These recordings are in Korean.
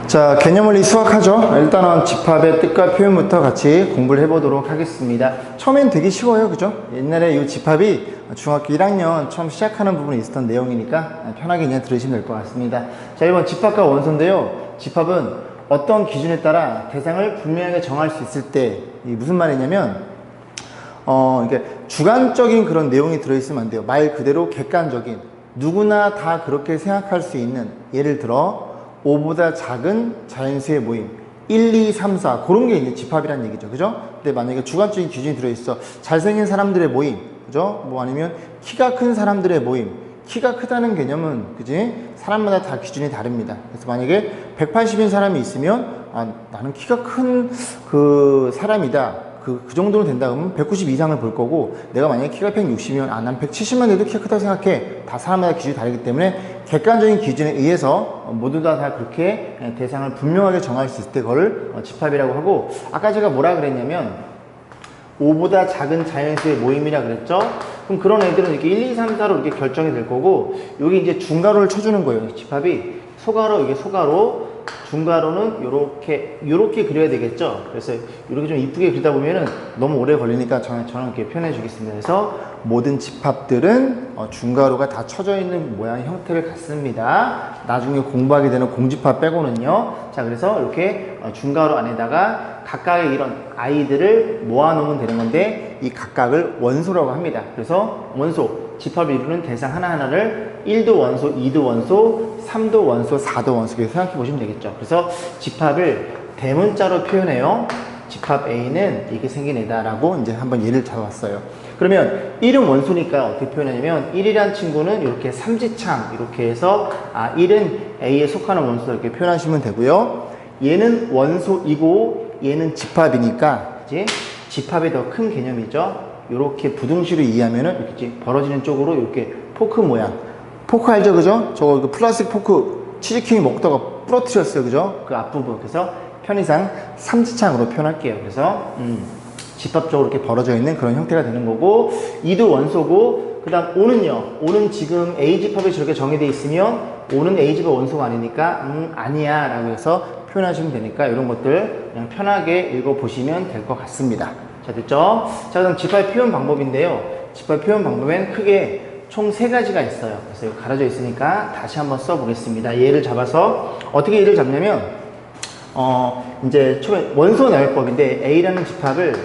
자, 개념원리 수학하죠. 일단은 집합의 뜻과 표현부터 같이 공부를 해보도록 하겠습니다. 처음엔 되게 쉬워요, 그죠? 옛날에 이 집합이 중학교 1학년 처음 시작하는 부분에 있었던 내용이니까 편하게 그냥 들으시면 될 것 같습니다. 자, 1번 집합과 원소인데요. 집합은 어떤 기준에 따라 대상을 분명하게 정할 수 있을 때, 이게 무슨 말이냐면 이게 주관적인 그런 내용이 들어있으면 안 돼요. 말 그대로 객관적인, 누구나 다 그렇게 생각할 수 있는, 예를 들어 5보다 작은 자연수의 모임 1, 2, 3, 4 그런 게 이제 집합이라는 얘기죠. 그죠? 근데 만약에 주관적인 기준이 들어있어. 잘생긴 사람들의 모임, 그죠? 뭐 아니면 키가 큰 사람들의 모임. 키가 크다는 개념은, 그지? 사람마다 다 기준이 다릅니다. 그래서 만약에 180인 사람이 있으면 나는 키가 큰 그 사람이다. 그 정도는 된다 그러면 190 이상을 볼 거고, 내가 만약에 키가 160이면 난 170만 돼도 키가 크다고 생각해. 다 사람마다 기준이 다르기 때문에 객관적인 기준에 의해서 모두 다 그렇게 대상을 분명하게 정할 수 있을 때 그걸 집합이라고 하고, 아까 제가 뭐라 그랬냐면 5보다 작은 자연수의 모임이라 그랬죠. 그럼 그런 애들은 이렇게 1, 2, 3, 4로 이렇게 결정이 될 거고, 여기 이제 중괄호를 쳐주는 거예요. 집합이 소괄호, 이게 소괄호, 중괄호는 요렇게 그려야 되겠죠. 그래서 이렇게 좀 이쁘게 그리다 보면은 너무 오래 걸리니까 저는 이렇게 표현해 주겠습니다. 그래서 모든 집합들은 중괄호가 다 쳐져 있는 모양 형태를 갖습니다. 나중에 공부하게 되는 공집합 빼고는요. 자, 그래서 이렇게 중괄호 안에다가 각각의 이런 아이들을 모아 놓으면 되는 건데, 이 각각을 원소라고 합니다. 그래서 원소, 집합을 이루는 대상 하나하나를 1도 원소, 2도 원소, 3도 원소, 4도 원소 이렇게 생각해 보시면 되겠죠. 그래서 집합을 대문자로 표현해요. 집합 A는 이렇게 생긴 애다라고 이제 한번 예를 잡았어요. 그러면 1은 원소니까 어떻게 표현하냐면, 1이란 친구는 이렇게 삼지창 이렇게 해서 1은 A에 속하는 원소다 이렇게 표현하시면 되고요. 얘는 원소이고 얘는 집합이니까 이제 집합이 더 큰 개념이죠. 이렇게 부등식으로 이해하면은 이렇게 벌어지는 쪽으로 이렇게 포크 모양. 포크 알죠, 그죠? 저거 플라스틱 포크 치즈킹이 먹다가 부러뜨렸어요, 그죠? 그 앞부분. 그래서 편의상 삼지창으로 표현할게요. 그래서 집합적으로 이렇게 벌어져 있는 그런 형태가 되는 거고, 2도 원소고, 그 다음 5는요. 5는 지금 A 집합이 저렇게 정의되어 있으면 5는 A 집합 원소가 아니니까 아니야 라고 해서 표현하시면 되니까 이런 것들 그냥 편하게 읽어보시면 될 것 같습니다. 자, 됐죠? 자, 그럼 집합 표현 방법인데요. 집합 표현 방법엔 크게 총 3가지가 있어요. 그래서 이거 가려져 있으니까 다시 한번 써보겠습니다. 예를 잡아서 어떻게 예를 잡냐면, 이제 처음에 원소 나열법인데, A라는 집합을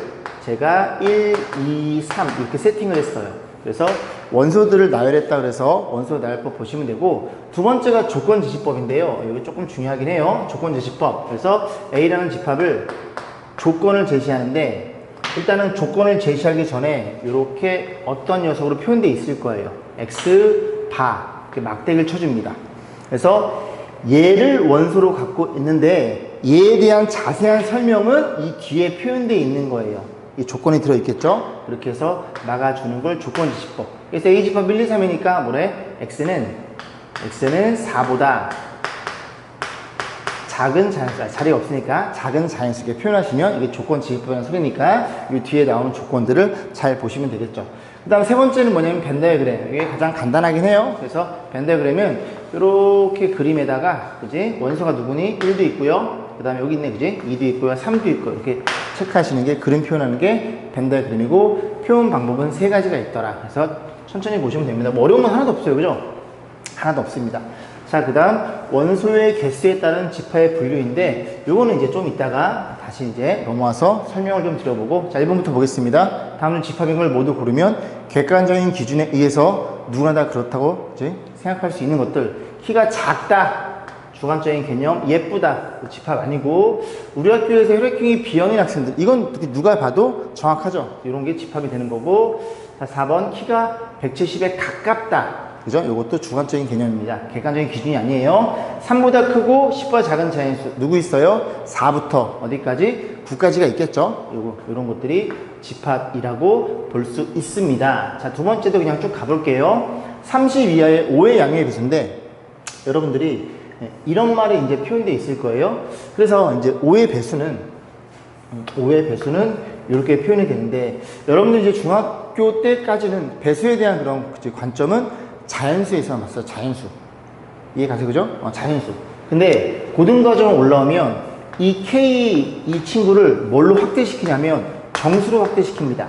제가 1, 2, 3 이렇게 세팅을 했어요. 그래서 원소들을 나열했다 그래서 원소 나열법 보시면 되고, 두 번째가 조건제시법인데요. 여기 조금 중요하긴 해요. 조건제시법. 그래서 A라는 집합을 조건을 제시하는데, 일단은 조건을 제시하기 전에 이렇게 어떤 녀석으로 표현되어 있을 거예요. X, 바, 이렇게 막대기를 쳐줍니다. 그래서 얘를 원소로 갖고 있는데 얘에 대한 자세한 설명은 이 뒤에 표현되어 있는 거예요. 이 조건이 들어있겠죠? 그렇게 해서 막아주는 걸 조건제시법. 그래서 A집합 1, 2, 3이니까 뭐래? X는 4보다 작은 자연수, 자리가 없으니까 작은 자연수 이렇게 표현하시면 이게 조건제시법이라는 소리니까 이 뒤에 나오는 조건들을 잘 보시면 되겠죠. 그 다음 세 번째는 뭐냐면 벤 다이어그램. 이게 가장 간단하긴 해요. 그래서 벤 다이어그램은 이렇게 그림에다가, 그지? 원소가 누구니? 1도 있고요. 그 다음에 여기 있네, 그지? 2도 있고요. 3도 있고, 이렇게 체크하시는 게, 그림 표현하는 게 벤 다이어그램이고, 표현 방법은 3가지가 있더라. 그래서 천천히 보시면 됩니다. 뭐 어려운 건 하나도 없어요, 그죠? 하나도 없습니다. 자, 그 다음 원소의 개수에 따른 집합의 분류인데, 요거는 이제 좀 이따가 다시 이제 넘어와서 설명을 좀 드려보고, 자, 1번부터 보겠습니다. 다음은 집합인 걸 모두 고르면 객관적인 기준에 의해서 누구나 다 그렇다고 이제 생각할 수 있는 것들. 키가 작다, 주관적인 개념. 예쁘다, 집합 아니고. 우리 학교에서 혈액형이 B형인 학생들, 이건 누가 봐도 정확하죠. 이런 게 집합이 되는 거고. 자, 4번 키가 170에 가깝다, 그죠? 이것도 주관적인 개념입니다. 객관적인 기준이 아니에요. 3보다 크고 10보다 작은 자연수 누구 있어요? 4부터 어디까지? 9까지가 있겠죠? 이런 것들이 집합이라고 볼 수 있습니다. 자, 두 번째도 그냥 쭉 가볼게요. 30 이하의 5의 양의 배수인데, 여러분들이 이런 말이 이제 표현되어 있을 거예요. 그래서 이제 5의 배수는 이렇게 표현이 되는데, 여러분들 이제 중학교 때까지는 배수에 대한 그런 관점은 자연수에서만 봤어요. 자연수. 이해 가세요, 그죠? 자연수. 근데 고등과정 올라오면 이 K 이 친구를 뭘로 확대시키냐면 정수로 확대시킵니다.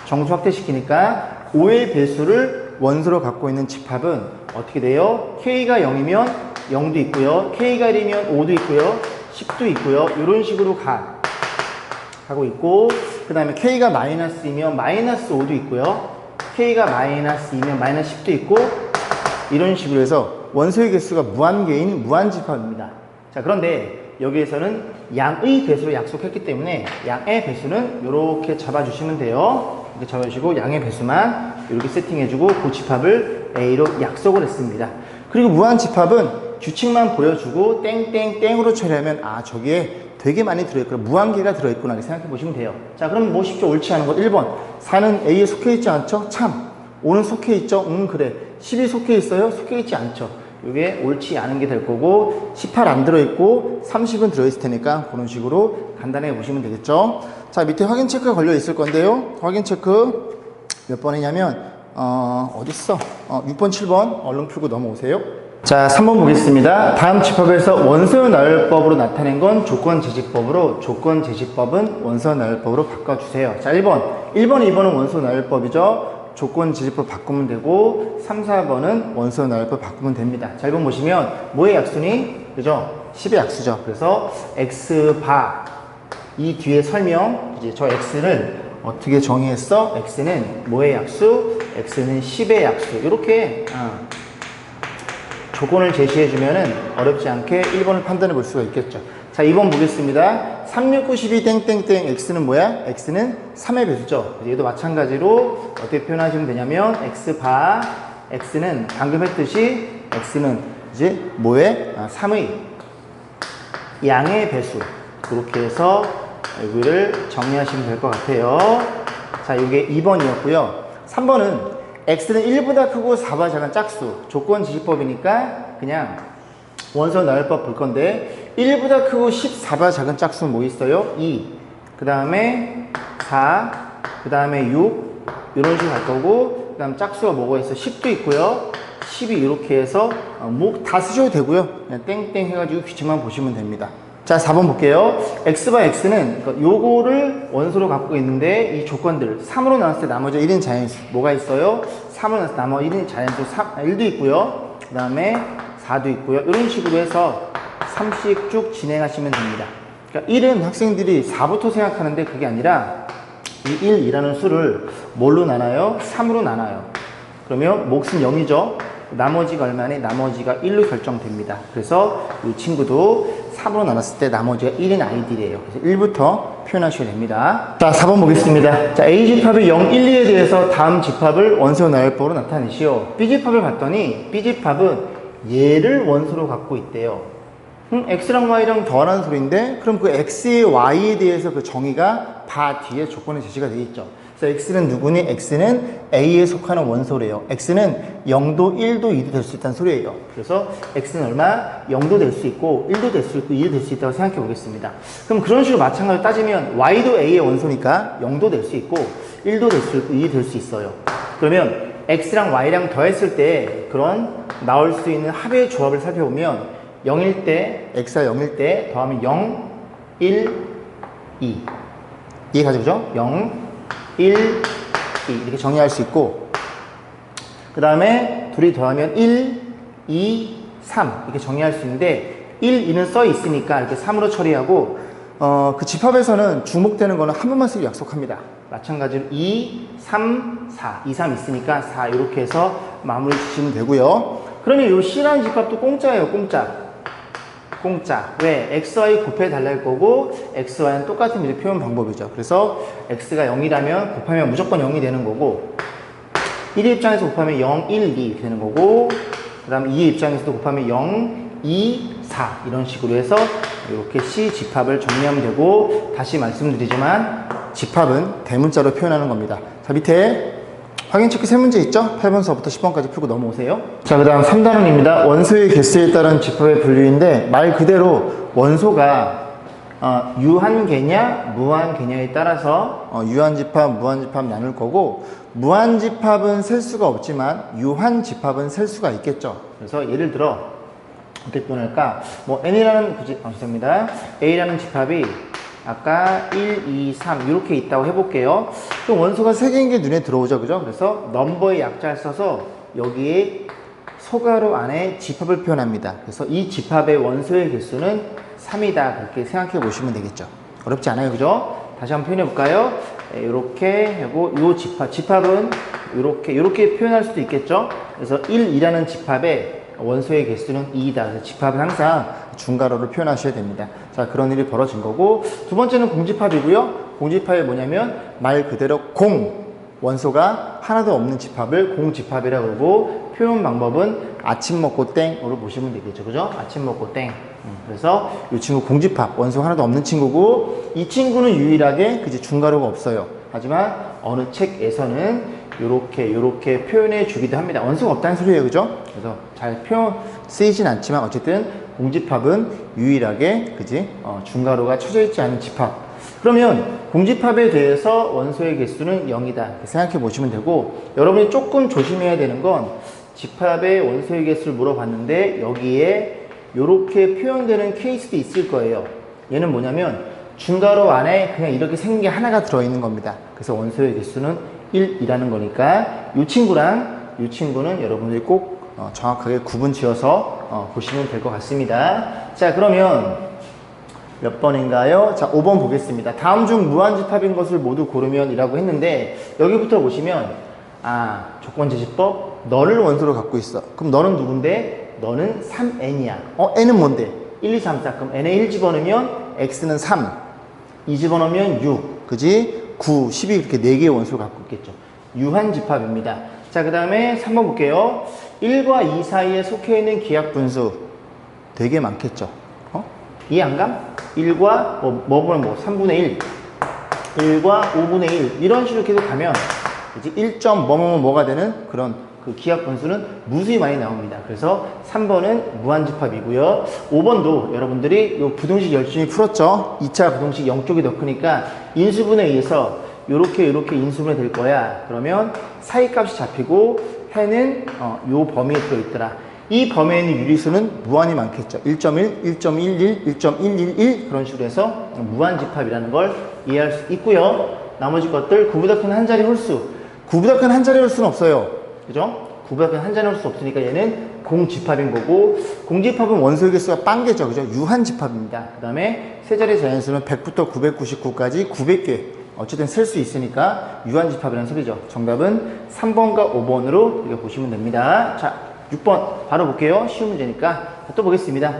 정수 확대시키니까 5의 배수를 원소로 갖고 있는 집합은 어떻게 돼요? K가 0이면 0도 있고요. K가 1이면 5도 있고요. 10도 있고요. 이런 식으로 가고 있고, 그 다음에 K가 마이너스이면 마이너스 5도 있고요. K가 마이너스 2면 마이너스 10도 있고, 이런 식으로 해서 원소의 개수가 무한계인 무한집합입니다. 자, 그런데 여기에서는 양의 배수로 약속했기 때문에 양의 배수는 이렇게 잡아주시면 돼요. 이렇게 잡아주시고 양의 배수만 이렇게 세팅해주고 그 집합을 A로 약속을 했습니다. 그리고 무한집합은 규칙만 보여주고 땡땡땡으로 처리하면 아 저기에 되게 많이 들어있구나, 무한계가 들어있구나 이렇게 생각해 보시면 돼요. 자, 그럼 뭐 쉽죠? 옳지 않은 것 1번 4는 A에 속해 있지 않죠? 참. 5는 속해 있죠? 그래. 10이 속해 있어요? 속해 있지 않죠? 이게 옳지 않은 게 될 거고, 18 안 들어있고 30은 들어있을 테니까 그런 식으로 간단하게 보시면 되겠죠. 자, 밑에 확인 체크가 걸려 있을 건데요. 확인 체크 몇 번이냐면 어딨어? 6번 7번 얼른 풀고 넘어오세요. 자, 3번 보겠습니다. 다음 집합에서 원소 나열법으로 나타낸 건 조건 제시법으로, 조건 제시법은 원소 나열법으로 바꿔주세요. 자, 1번 2번은 원소 나열법이죠. 조건 제시법 바꾸면 되고 3, 4번은 원소 나열법 바꾸면 됩니다. 자, 1번 보시면 뭐의 약수니? 그죠? 10의 약수죠. 그래서 x바 이 뒤에 설명, 이제 저 x를 어떻게 정의했어? x는 뭐의 약수? x는 10의 약수. 이렇게 조건을 제시해주면은 어렵지 않게 1번을 판단해 볼 수가 있겠죠. 자, 2번 보겠습니다. 3, 6, 9, 12, 땡땡땡, x는 뭐야? x는 3의 배수죠. 얘도 마찬가지로 어떻게 표현하시면 되냐면, x바, x는 방금 했듯이, x는 이제 뭐의? 3의 양의 배수. 그렇게 해서 여기를 정리하시면 될 것 같아요. 자, 이게 2번이었고요. 3번은 x는 1보다 크고 4보다 작은 짝수. 조건 지시법이니까 그냥 원소 나열법 볼 건데 1보다 크고 14보다 작은 짝수는 뭐 있어요? 2. 그 다음에 4. 그 다음에 6. 이런 식으로 갈 거고, 그 다음 짝수가 뭐가 있어? 10도 있고요. 10이 이렇게 해서 뭐 다 쓰셔도 되고요. 그냥 땡땡 해가지고 규칙만 보시면 됩니다. 자, 4번 볼게요. x바 x는 요거를 원소로 갖고 있는데 이 조건들 3으로 나눴을 때 나머지 1인 자연수 뭐가 있어요? 3으로 나눴을 때 나머지 1인 자연수 1도 있고요. 그 다음에 4도 있고요. 이런 식으로 해서 3씩 쭉 진행하시면 됩니다. 그러니까 1은 학생들이 4부터 생각하는데 그게 아니라 이 1이라는 수를 뭘로 나눠요? 3으로 나눠요. 그러면 몫은 0이죠. 나머지가 얼마니? 나머지가 1로 결정됩니다. 그래서 이 친구도 3으로 나눴을 때 나머지가 1인 아이들이에요. 그래서 1부터 표현하셔야 됩니다. 자, 4번 보겠습니다. 자, A집합의 0, 1, 2에 대해서 다음 집합을 원소 나열법으로 나타내시오. B집합을 봤더니 B집합은 얘를 원소로 갖고 있대요. X랑 Y랑 더하라는 소리인데, 그럼 그 X의 Y에 대해서 그 정의가 바 뒤에 조건에 제시가 되어 있죠. 그래서 X는 누구니? X는 A에 속하는 원소래요. X는 0도, 1도, 2도 될 수 있다는 소리예요. 그래서 X는 얼마? 0도 될 수 있고, 1도 될 수 있고, 2도 될 수 있다고 생각해 보겠습니다. 그럼 그런 식으로 마찬가지로 따지면 Y도 A의 원소니까 0도 될 수 있고, 1도 될 수 있고, 2도 될 수 있어요. 그러면 X랑 Y랑 더했을 때 그런 나올 수 있는 합의 조합을 살펴보면 0일 때, X가 0일 때 더하면 0, 1, 2. 이해가죠? 그죠? 0, 1, 2 이렇게 정리할 수 있고, 그 다음에 둘이 더하면 1, 2, 3 이렇게 정리할 수 있는데 1, 2는 써 있으니까 이렇게 3으로 처리하고, 그 집합에서는 주목되는 거는 한 번만 쓰기 약속합니다. 마찬가지로 2, 3, 4 2, 3 있으니까 4 이렇게 해서 마무리 주시면 되고요. 그러면 이 C라는 집합도 공짜예요. 공짜. 왜? XY 곱해 달랄 거고, XY는 똑같은 이제 표현 방법이죠. 그래서 X가 0이라면 곱하면 무조건 0이 되는 거고, 1의 입장에서 곱하면 0, 1, 2 이렇게 되는 거고, 그 다음에 2의 입장에서도 곱하면 0, 2, 4 이런 식으로 해서 이렇게 C 집합을 정리하면 되고, 다시 말씀드리지만 집합은 대문자로 표현하는 겁니다. 자, 밑에 확인 체크 3문제 있죠? 8번서부터 10번까지 풀고 넘어오세요. 자, 그 다음 3단원입니다. 원소의 개수에 따른 집합의 분류인데, 말 그대로 원소가 유한계냐 무한계냐에 따라서 유한집합, 무한집합 나눌 거고, 무한집합은 셀 수가 없지만 유한집합은 셀 수가 있겠죠. 그래서 예를 들어 어떻게 표현할까? 뭐 n이라는 죄송합니다. a라는 집합이 아까 1, 2, 3 이렇게 있다고 해볼게요. 그럼 원소가 3개인 게 눈에 들어오죠, 그죠? 그래서 넘버의 약자를 써서 여기에 소가로 안에 집합을 표현합니다. 그래서 이 집합의 원소의 개수는 3이다. 그렇게 생각해 보시면 되겠죠. 어렵지 않아요, 그죠? 다시 한번 표현해 볼까요? 이렇게 하고 요 집합은 이렇게 표현할 수도 있겠죠. 그래서 1, 2라는 집합의 원소의 개수는 2이다. 그래서 집합은 항상 중괄호로 표현하셔야 됩니다. 자, 그런 일이 벌어진 거고, 두 번째는 공집합이고요. 공집합이 뭐냐면 말 그대로 원소가 하나도 없는 집합을 공집합이라고 그러고, 표현 방법은 아침 먹고 땡으로 보시면 되겠죠. 그죠? 아침 먹고 땡. 그래서 이 친구 공집합, 원소 하나도 없는 친구고, 이 친구는 유일하게 중괄호가 없어요. 하지만 어느 책에서는 요렇게 표현해 주기도 합니다. 원소가 없다는 소리예요, 그죠? 그래서 잘 쓰이진 않지만 어쨌든 공집합은 유일하게 중괄호가 쳐져 있지 않은 집합. 그러면 공집합에 대해서 원소의 개수는 0이다 이렇게 생각해 보시면 되고, 여러분이 조금 조심해야 되는 건 집합의 원소의 개수를 물어봤는데 여기에 요렇게 표현되는 케이스도 있을 거예요. 얘는 뭐냐면 중괄호 안에 그냥 이렇게 생긴 게 하나가 들어있는 겁니다. 그래서 원소의 개수는 1이라는 거니까 이 친구는 여러분들이 꼭 정확하게 구분 지어서 보시면 될 것 같습니다. 자, 그러면 몇 번인가요? 자, 5번 보겠습니다. 다음 중 무한집합인 것을 모두 고르면 이라고 했는데, 여기부터 보시면 조건제시법, 너를 원소로 갖고 있어. 그럼 너는 누군데? 너는 3n이야. n은 뭔데? 1, 2, 3, 4. 그럼 n에 1 집어넣으면 x는 3, 2 집어넣으면 6, 그지? 9, 12 이렇게 4개의 원소를 갖고 있겠죠. 유한집합입니다. 자, 그 다음에 3번 볼게요. 1과 2 사이에 속해 있는 기하분수 되게 많겠죠. 이해 안 감? 1과 3분의 1, 1과 5분의 1 이런 식으로 계속 가면 이제 1점 뭐가 되는 그런 그 기하분수는 무수히 많이 나옵니다. 그래서 3번은 무한집합이고요. 5번도 여러분들이 요 부등식 열심히 풀었죠. 2차 부등식 0쪽이 더 크니까 인수분해에 의해서 요렇게 인수분해 될 거야. 그러면 사이값이 잡히고 해는 요 범위에 들어있더라. 이 범위에 있는 유리수는 무한히 많겠죠. 1.1, 1.11, 1.111 그런 식으로 해서 무한집합이라는 걸 이해할 수 있고요. 나머지 것들 구보다 큰 한 자리 홀수. 구보다 큰 한 자리 홀수는 없어요. 그죠? 구보다 큰 한 자리 홀수 없으니까 얘는 공집합인 거고, 공집합은 원소의 개수가 빵개죠. 그죠? 유한집합입니다. 그 다음에 세 자리 자연수는 100부터 999까지 900개. 어쨌든 쓸 수 있으니까 유한집합이라는 소리죠. 정답은 3번과 5번으로 이렇게 보시면 됩니다. 자, 6번 바로 볼게요. 쉬운 문제니까 또 보겠습니다.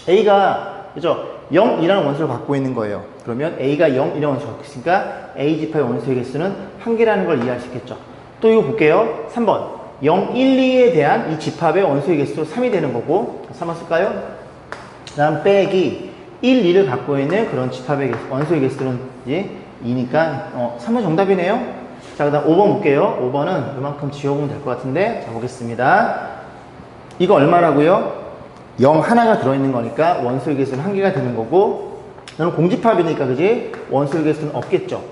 A가 그죠? 0이라는 원소를 갖고 있는 거예요. 그러면 A가 0이라는 원소를 갖고 있으니까 A 집합의 원소의 개수는 1개라는 걸 이해할 수 있겠죠. 또 이거 볼게요. 3번 0, 1, 2에 대한 이 집합의 원소의 개수도 3이 되는 거고, 3번 쓸까요? 그 다음 빼기 1, 2를 갖고 있는 그런 집합의 개수, 원소의 개수는 이제 2니까 3번 정답이네요. 자, 그 다음 5번 볼게요. 5번은 이만큼 지워보면 될 것 같은데, 자, 보겠습니다. 이거 얼마라고요? 0 하나가 들어있는 거니까 원소의 개수는 1개가 되는 거고, 너는 공집합이니까 그지? 원소의 개수는 없겠죠.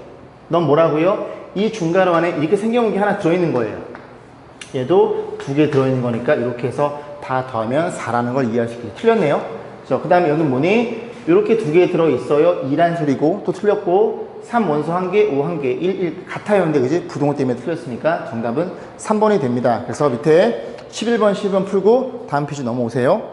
넌 뭐라고요? 이 중괄호 안에 이렇게 생겨온 게 하나 들어있는 거예요. 얘도 2개 들어있는 거니까 이렇게 해서 다 더하면 4라는 걸 이해할 수 있게 틀렸네요. 그 다음에 여기 뭐니? 이렇게 2개 들어있어요. 2란 소리고 또 틀렸고, 3 원소 1개, 5 1개, 1 같아요. 근데 그지? 부동호 때문에 틀렸으니까 정답은 3번이 됩니다. 그래서 밑에 11번, 12번 풀고 다음 페이지 넘어오세요.